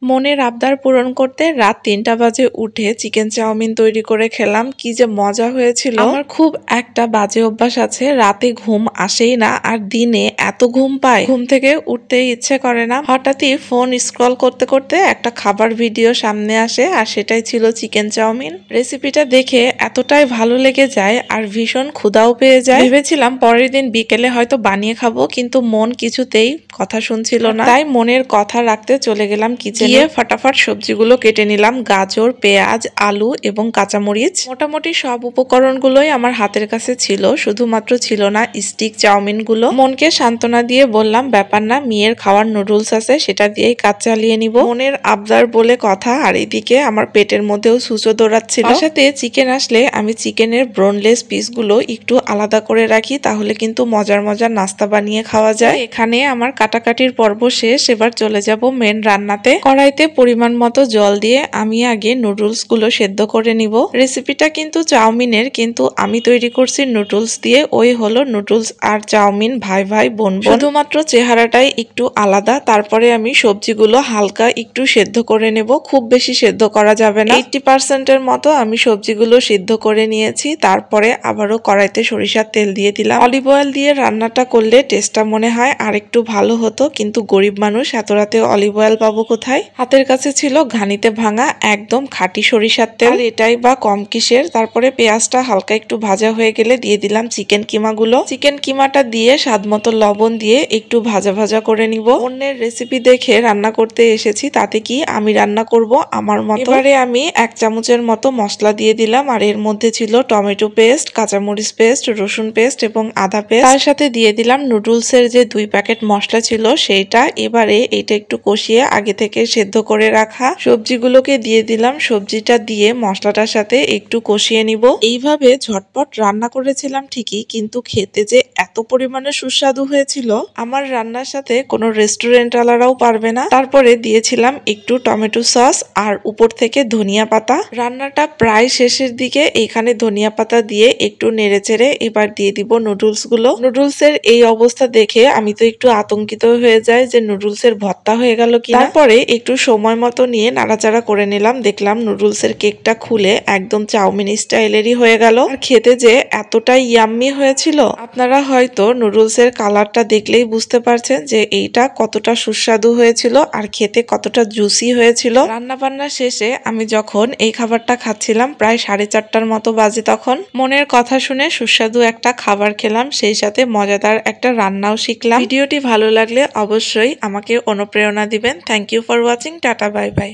মনের আবদার পূরণ করতে রাত ৩টা বাজে উঠে চিকেন চাউমিন তৈরি করে খেলাম। কি যে মজা হয়েছিল। আমার খুব একটা বাজে অভ্যাস আছে, রাতে ঘুম আসেই না, আর দিনে এত ঘুম পাই ঘুম থেকে উঠতেই ইচ্ছে করে না। হঠাৎই ফোন স্ক্রল করতে করতে একটা খাবার ভিডিও সামনে আসে, আর সেটাই ছিল চিকেন চাউমিন। রেসিপিটা দেখে এতটাই ভালো লেগে যায় আর ভীষণ ক্ষুধাও পেয়ে যায়। ভেবেছিলাম পরের দিন বিকেলে হয়তো বানিয়ে খাবো, কিন্তু মন কিছুতেই কথা শুনছিল না। তাই মনের কথা রাখতে চলে গেলাম কিচেনে। ফটাফট সবজিগুলো কেটে নিলাম, গাজর, পেঁয়াজ, আলু এবং কাঁচামরিচ। মোটামুটি সব উপকরণগুলোই আমার হাতের কাছে ছিল, শুধুমাত্র ছিল না স্টিক চাউমিন গুলো। মনকে সান্ত্বনা দিয়ে বললাম, ব্যাপার না, মেয়ের খাওয়ার নুডলস আছে, সেটা দিয়েই কাজ চালিয়ে নিব। মনের আবদার বলে কথা, আর এদিকে আমার পেটের মধ্যেও সুচো দৌড়াচ্ছিল। সাথে চিকেন আসলে আমি চিকেনের ব্রোনলেস পিসগুলো একটু আলাদা করে রাখি, তাহলে কিন্তু মজার মজার নাস্তা বানিয়ে খাওয়া যায়। এখানে আমার কাটাকাটির পর্ব শেষ, এবার চলে যাব মেন রান্নাতে। কড়াইতে পরিমাণ মতো জল দিয়ে আমি আগে নুডলস গুলো সেদ্ধ করে নিব। রেসিপিটা কিন্তু চাউমিনের, কিন্তু আমি তৈরি করছি নুডলস দিয়ে। ওই হলো নুডলস আর চাউমিন ভাই ভাই বোন বোন, শুধুমাত্র চেহারাটাই একটু আলাদা। তারপরে আমি সবজিগুলো হালকা একটু সেদ্ধ করে নেব, খুব বেশি সেদ্ধ করা যাবে না। 80% মতো আমি সবজিগুলো সিদ্ধ করে নিয়েছি। তারপরে আবারও কড়াইতে সরিষার তেল দিয়ে দিলাম। অলিভ অয়েল দিয়ে রান্নাটা করলে টেস্টটা মনে হয় আর একটু ভালো হতো, কিন্তু গরিব মানুষ, এত রাতে অলিভ অয়েল পাবো কোথায়? হাতের কাছে ছিল ঘানিতে ভাঙা একদম খাঁটি সরিষার তেল, এটাই বা কম কিসের। তারপরে পেঁয়াজটা হালকা একটু ভাজা হয়ে গেলে দিয়ে দিলাম চিকেন কিমাগুলো। চিকেন কিমাটা দিয়ে স্বাদ মতো লবণ দিয়ে একটু ভাজা ভাজা করে নিব। অন্যের রেসিপি দেখে রান্না করতে এসেছি, তাতে কি আমি রান্না করব আমার মতো। এবারে আমি 1 চামচের মতো মশলা দিয়ে দিলাম, আর এর মধ্যে ছিল টমেটো পেস্ট, কাঁচামরিচ পেস্ট, রসুন পেস্ট এবং আদা পেস্ট। তার সাথে দিয়ে দিলাম নুডলসের যে 2 প্যাকেট মশলা ছিল সেইটা। এবারে এটা একটু কষিয়ে আগে থেকে সেদ্ধ করে রাখা সবজিগুলোকে দিয়ে দিলাম। সবজিটা দিয়ে মশলাটার সাথে একটু কষিয়ে নিব। এইভাবে ঝটপট রান্না করেছিলাম ঠিকই, কিন্তু খেতে যে এত পরিমাণে সুস্বাদু হয়েছিল, আমার রান্নার সাথে কোনো রেস্টুরেন্ট ওয়ালারাও পারবে না। তারপরে দিয়েছিলাম একটু টমেটো সস আর উপর থেকে ধনিয়া পাতা। রান্নাটা প্রায় শেষের দিকে, এখানে ধনিয়া পাতা দিয়ে একটু নেড়েচেড়ে এবার দিয়ে দিব নুডলস গুলো। নুডলসের এই অবস্থা দেখে আমি তো একটু আতঙ্কিত হয়ে যাই যে নুডলসের ভর্তা হয়ে গেল কিনা। তারপরে একটু সময় মতো নিয়ে নাড়াচাড়া করে নিলাম, দেখলাম নুডলসের কেকটা খুলে একদম চাউমিন স্টাইলেরই হয়ে গেল। আর খেতে যে এতটাই ইয়াম্মি হয়েছিল, আপনারা হয়তো নুডলসের কালারটা দেখলেই বুঝতে পারছেন যে এইটা কতটা সুস্বাদু হয়েছিল আর খেতে কতটা জুসি হয়েছিল। রান্না বান্না শেষে আমি যখন এই খাবারটা খাচ্ছিলাম, প্রায় 4:30টার মতো বাজে, তখন মনের কথা শুনে সুস্বাদু একটা খাবার খেলাম, সেই সাথে মজাদার একটা রান্নাও শিখলাম। ভিডিওটি ভালো লাগলে অবশ্যই আমাকে অনুপ্রেরণা দিবেন। Thank you for watching. টাটা, বাই বাই।